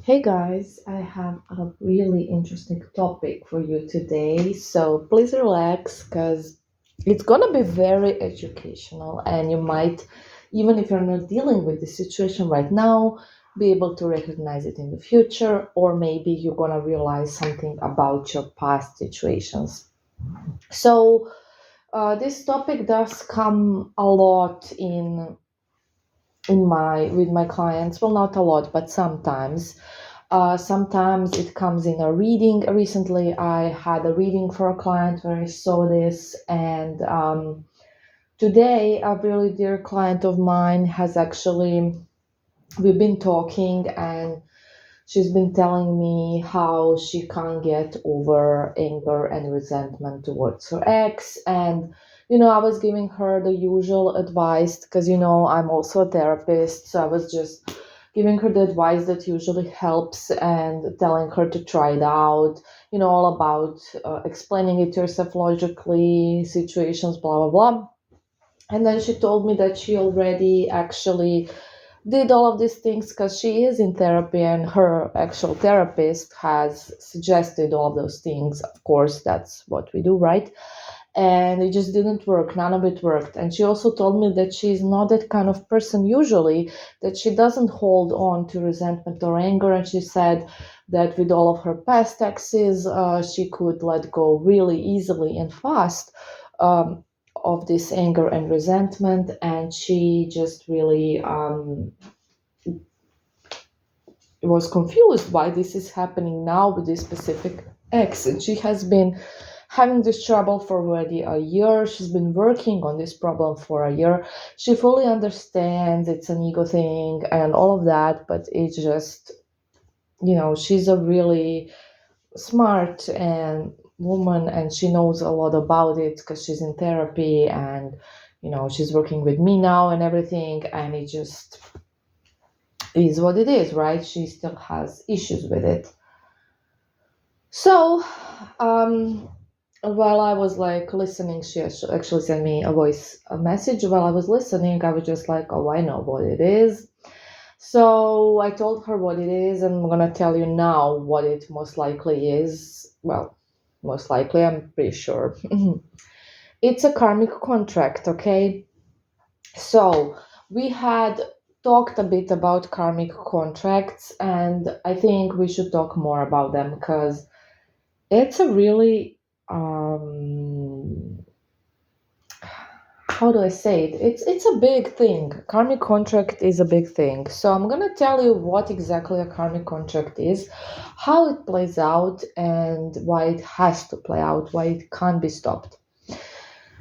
Hey guys, I have a really interesting topic for you today. So please relax because it's gonna be very educational, and you might, even if you're not dealing with the situation right now, be able to recognize it in the future, or maybe you're gonna realize something about your past situations. So, this topic does come a lot in my with my clients. Well, not a lot, but sometimes. Sometimes it comes in a reading. Recently, I had a reading for a client where I saw this, and today, a really dear client of mine has actually, we've been talking, and she's been telling me how she can't get over anger and resentment towards her ex. And, I was giving her the usual advice because, I'm also a therapist. So I was just giving her the advice that usually helps and telling her to try it out, all about explaining it to herself logically, situations, blah, blah, blah. And then she told me that she already actually did all of these things because she is in therapy and her actual therapist has suggested all of those things. Of course, that's what we do, right? And it just didn't work. None of it worked. And she also told me that she's not that kind of person usually, that she doesn't hold on to resentment or anger. And she said that with all of her past exes, she could let go really easily and fast. Of this anger and resentment, and she just really was confused why this is happening now with this specific ex. And she has been having this trouble for already a year. She's been working on this problem for a year. She fully understands it's an ego thing and all of that, but it's just, she's a really smart and woman, and she knows a lot about it because she's in therapy, and she's working with me now and everything, and it just is what it is, right? She still has issues with it. So, um, while I was like listening, she actually sent me a message. While I was listening, I was just like, oh, I know what it is. So I told her what it is, and I'm gonna tell you now what it most likely is. Well, most likely, I'm pretty sure. It's a karmic contract, okay? So we had talked a bit about karmic contracts, and I think we should talk more about them because it's a really how do I say it? It's a big thing. Karmic contract is a big thing. So I'm gonna tell you what exactly a karmic contract is, how it plays out, and why it has to play out, why it can't be stopped.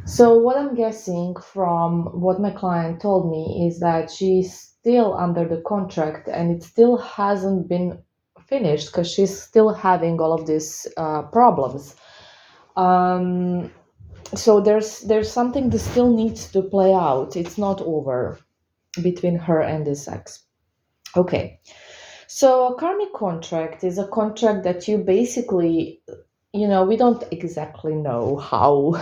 So what I'm guessing from what my client told me is that she's still under the contract and it still hasn't been finished because she's still having all of these problems. Um, so there's something that still needs to play out. It's not over between her and this ex. Okay. So a karmic contract is a contract that you basically, we don't exactly know how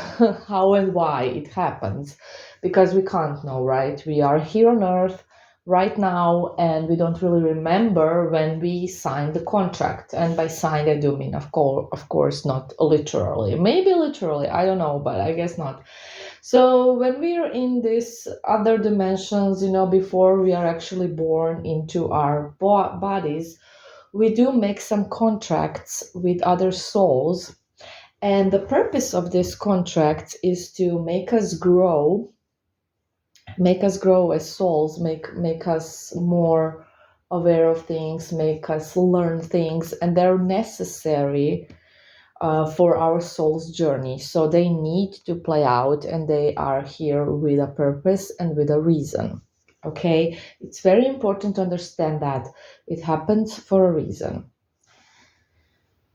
how and why it happens because we can't know, right? We are here on earth right now, and we don't really remember when we signed the contract. And by signed, I do mean, of course, not literally. Maybe literally, I don't know, but I guess not. So when we are in this other dimensions, before we are actually born into our bodies, we do make some contracts with other souls. And the purpose of this contract is to make us grow as souls, make us more aware of things, make us learn things, and they're necessary for our soul's journey. So they need to play out, and they are here with a purpose and with a reason. Okay, it's very important to understand that it happens for a reason.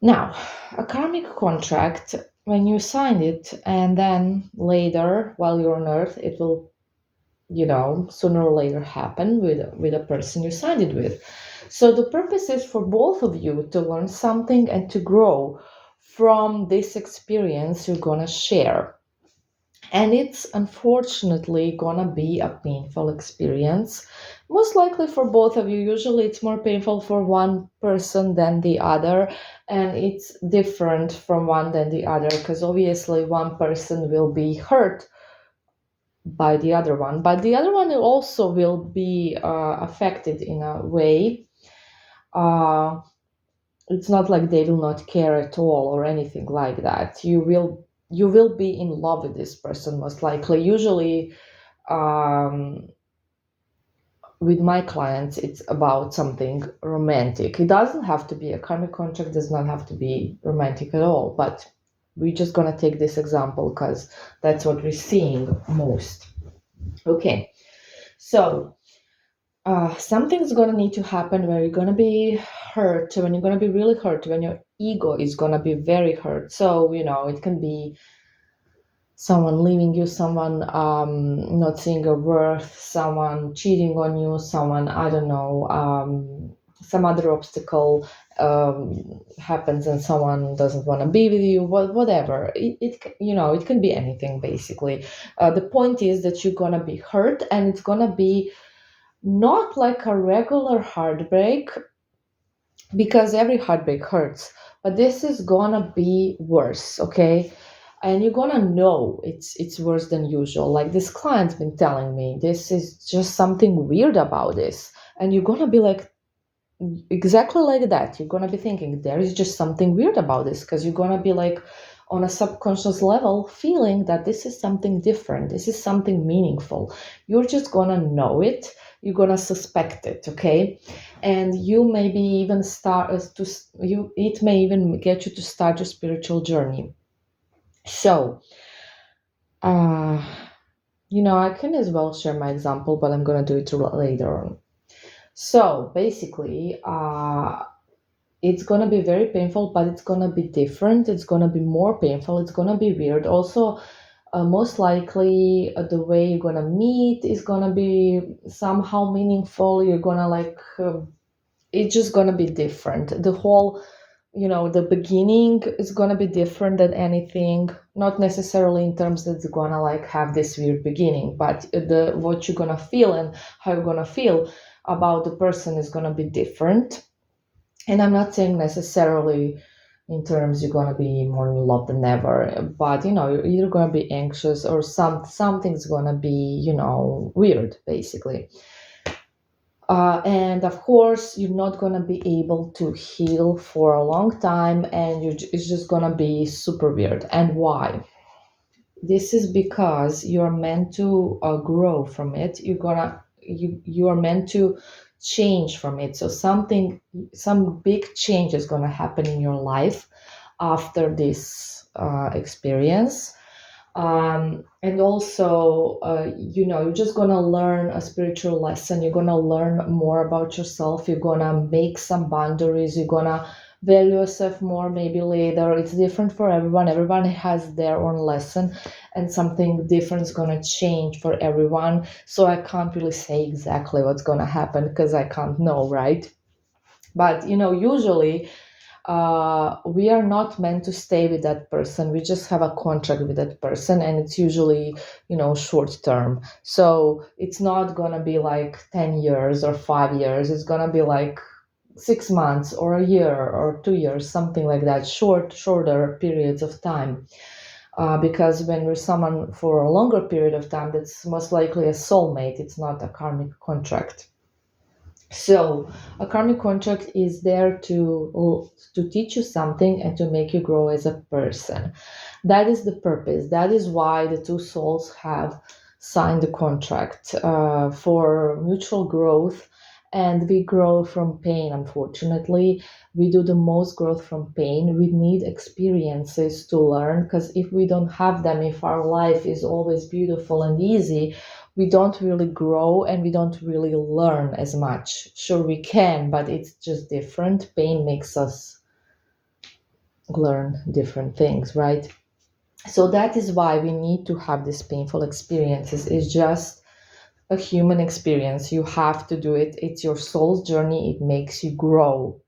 Now, a karmic contract, when you sign it, and then later, while you're on earth, it will, sooner or later happen with a person you signed it with. So the purpose is for both of you to learn something and to grow from this experience you're gonna share. And it's unfortunately gonna be a painful experience Most likely for both of you. Usually it's more painful for one person than the other, and it's different from one than the other because obviously one person will be hurt by the other one, but the other one also will be affected in a way. Uh, it's not like they will not care at all or anything like that. You will be in love with this person most likely. Usually, um, with my clients, it's about something romantic. It doesn't have to be a karmic contract, does not have to be romantic at all, but we're just gonna take this example because that's what we're seeing most. Okay, so something's gonna need to happen where you're gonna be hurt, when you're gonna be really hurt, when your ego is gonna be very hurt. So, it can be someone leaving you, someone not seeing your worth, someone cheating on you, someone, I don't know, some other obstacle happens and someone doesn't want to be with you, whatever. It can be anything basically. The point is that you're gonna be hurt, and it's gonna be not like a regular heartbreak, because every heartbreak hurts, but this is gonna be worse, okay? And you're gonna know it's worse than usual. Like this client's been telling me, this is just something weird about this, and you're gonna be like, exactly like that. You're gonna be thinking there is just something weird about this, because you're gonna be like on a subconscious level feeling that this is something different, this is something meaningful. You're just gonna know it, you're gonna suspect it, okay? And you maybe even start to you it may even get you to start your spiritual journey. So I can as well share my example, but I'm gonna do it later on. So basically, it's gonna be very painful, but it's gonna be different. It's gonna be more painful. It's gonna be weird. Also, most likely, the way you're gonna meet is gonna be somehow meaningful. You're gonna it's just gonna be different. The whole, the beginning is gonna be different than anything. Not necessarily in terms that it's gonna have this weird beginning, but the what you're gonna feel and how you're gonna feel about the person is gonna be different. And I'm not saying necessarily in terms you're gonna be more in love than ever, but you're either gonna be anxious or something's gonna be weird basically. And of course, you're not gonna be able to heal for a long time, and it's just gonna be super weird. And why? This is because you're meant to grow from it. You are meant to change from it. So some big change is gonna happen in your life after this experience. And also, you're just gonna learn a spiritual lesson. You're gonna learn more about yourself. You're gonna make some boundaries. You're gonna value yourself more maybe later. It's different for everyone. Everyone has their own lesson, and something different is gonna change for everyone. So I can't really say exactly what's gonna happen because I can't know, right? But usually we are not meant to stay with that person. We just have a contract with that person, and it's usually short term. So it's not gonna be like 10 years or 5 years. It's gonna be like 6 months or a year or 2 years, something like that. Shorter periods of time. Because when we're someone for a longer period of time, that's most likely a soulmate. It's not a karmic contract. So a karmic contract is there to teach you something and to make you grow as a person. That is the purpose. That is why the two souls have signed the contract for mutual growth. And we grow from pain, unfortunately. We do the most growth from pain. We need experiences to learn, because if we don't have them, if our life is always beautiful and easy, we don't really grow and we don't really learn as much. Sure, we can, but it's just different. Pain makes us learn different things, right? So that is why we need to have these painful experiences. It's just a human experience. You have to do it. It's your soul's journey. It makes you grow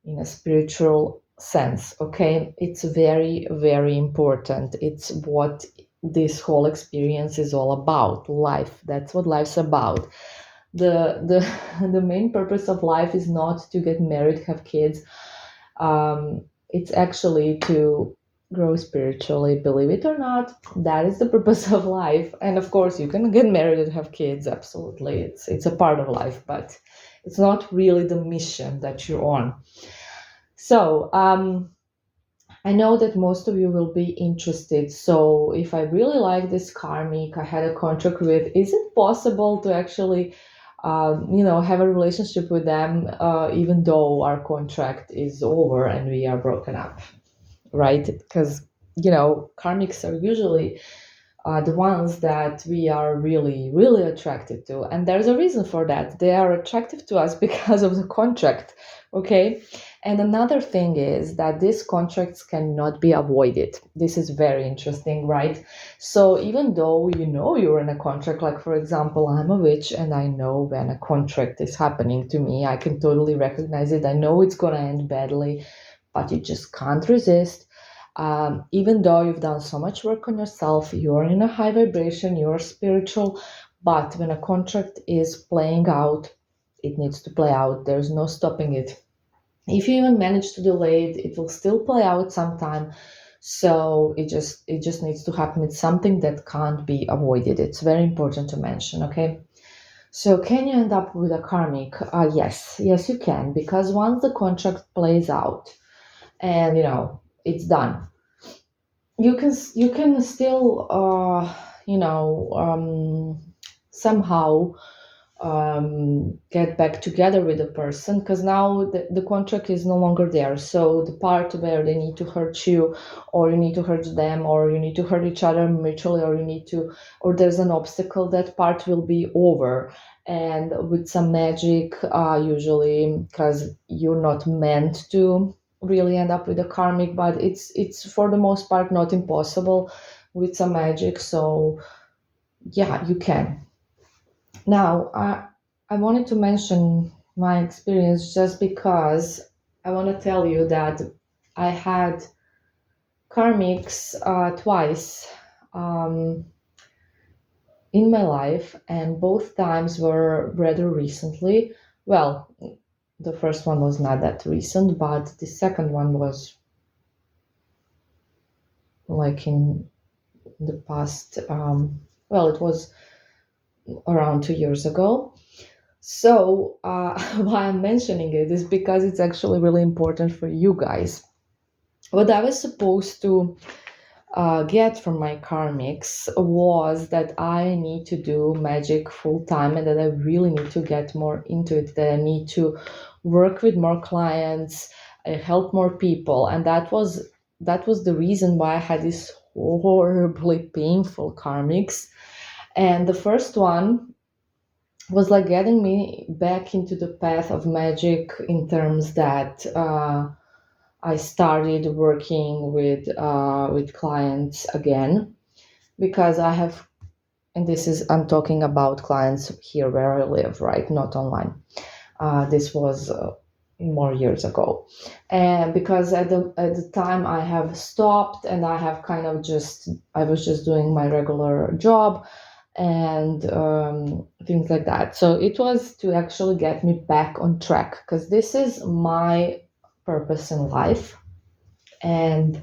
in a spiritual sense, okay? It's very, very important. It's what this whole experience is all about. Life, that's what life's about. the main purpose of life is not to get married, have kids. It's actually to grow spiritually, believe it or not. That is the purpose of life. And of course, you can get married and have kids. Absolutely, it's a part of life, but it's not really the mission that you're on. So I know that most of you will be interested. So if I really like this karmic I had a contract with, is it possible to actually, have a relationship with them, even though our contract is over and we are broken up, right? Because, karmics are usually the ones that we are really, really attracted to. And there's a reason for that. They are attractive to us because of the contract, okay? And another thing is that these contracts cannot be avoided. This is very interesting, right? So even though you know you're in a contract, like for example, I'm a witch and I know when a contract is happening to me, I can totally recognize it. I know it's going to end badly, but you just can't resist. Even though you've done so much work on yourself, you're in a high vibration, you're spiritual, but when a contract is playing out, it needs to play out. There's no stopping it. If you even manage to delay it, it will still play out sometime. So it just needs to happen. It's something that can't be avoided. It's very important to mention, okay? So can you end up with a karmic? Yes, you can, because once the contract plays out and it's done, you can still somehow get back together with the person, because now the contract is no longer there. So the part where they need to hurt you, or you need to hurt them, or you need to hurt each other mutually, or there's an obstacle, that part will be over. And with some magic, usually, because you're not meant to really end up with a karmic, but it's for the most part not impossible with some magic. So yeah, you can. Now, I wanted to mention my experience just because I want to tell you that I had karmics twice um, in my life, and both times were rather recently. Well, the first one was not that recent, but the second one was like in the past, well, it was around 2 years ago. So, why I'm mentioning it is because it's actually really important for you guys. What I was supposed to get from my karmics was that I need to do magic full time, and that I really need to get more into it, that I need to work with more clients, help more people. And that was the reason why I had these horribly painful karmics. And the first one was like getting me back into the path of magic, in terms that I started working with clients again, because I have, and this is, I'm talking about clients here where I live, right, not online. This was more years ago, and because at the time I have stopped, and I have kind of I was just doing my regular job and things like that. So it was to actually get me back on track, because this is my purpose in life, and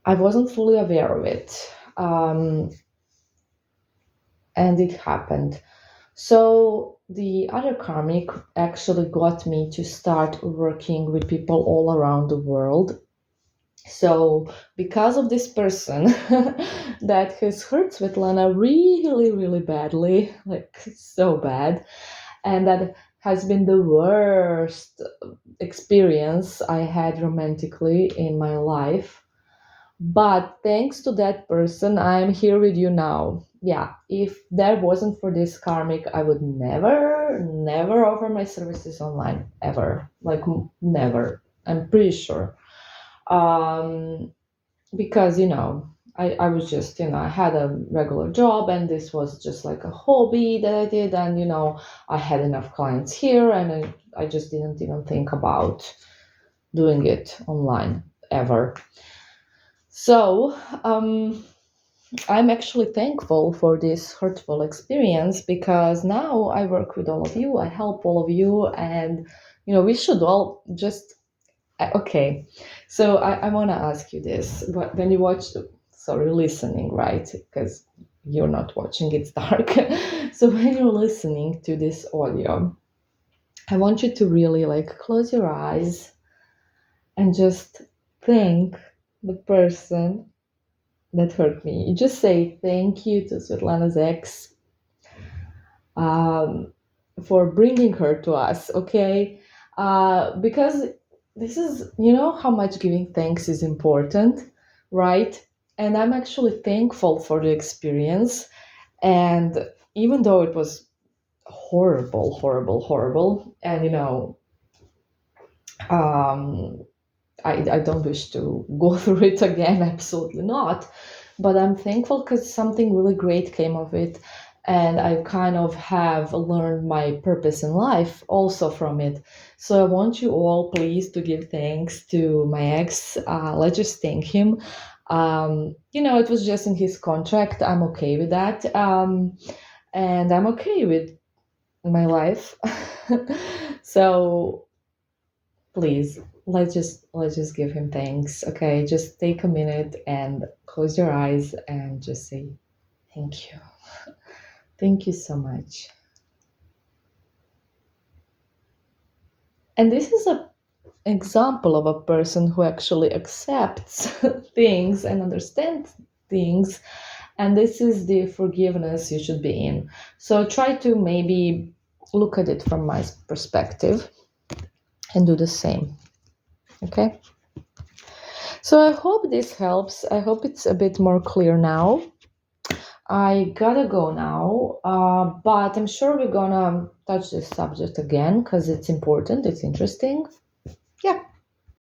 I wasn't fully aware of it. And it happened. So the other karmic actually got me to start working with people all around the world. So because of this person that has hurt Svetlana really, really badly, like so bad, and that has been the worst experience I had romantically in my life. But thanks to that person, I'm here with you now. Yeah, if that wasn't for this karmic, I would never, never offer my services online, ever. Like, never. I'm pretty sure. Um, because, I was just, I had a regular job, and this was just like a hobby that I did. And, I had enough clients here, and I just didn't even think about doing it online ever. So, I'm actually thankful for this hurtful experience because now I work with all of you, I help all of you, and we should all just okay. So I want to ask you this: when you watch, sorry, listening, right? Because you're not watching; it's dark. So when you're listening to this audio, I want you to really like close your eyes and just thank the person that hurt me. You just say thank you to Svetlana's ex um, for bringing her to us, okay? Because this is, how much giving thanks is important, right? And I'm actually thankful for the experience. And even though it was horrible, horrible, horrible, and um, I don't wish to go through it again, absolutely not. But I'm thankful because something really great came of it. And I kind of have learned my purpose in life also from it. So I want you all, please, to give thanks to my ex. Let's just thank him. It was just in his contract. I'm okay with that. And I'm okay with my life. So please, let's just give him thanks. Okay, just take a minute and close your eyes and just say thank you. Thank you so much. And this is a example of a person who actually accepts things and understands things, and this is the forgiveness you should be in. So try to maybe look at it from my perspective and do the same. Okay, so I hope this helps. I hope it's a bit more clear now. I gotta go now, but I'm sure we're gonna touch this subject again because it's important, it's interesting.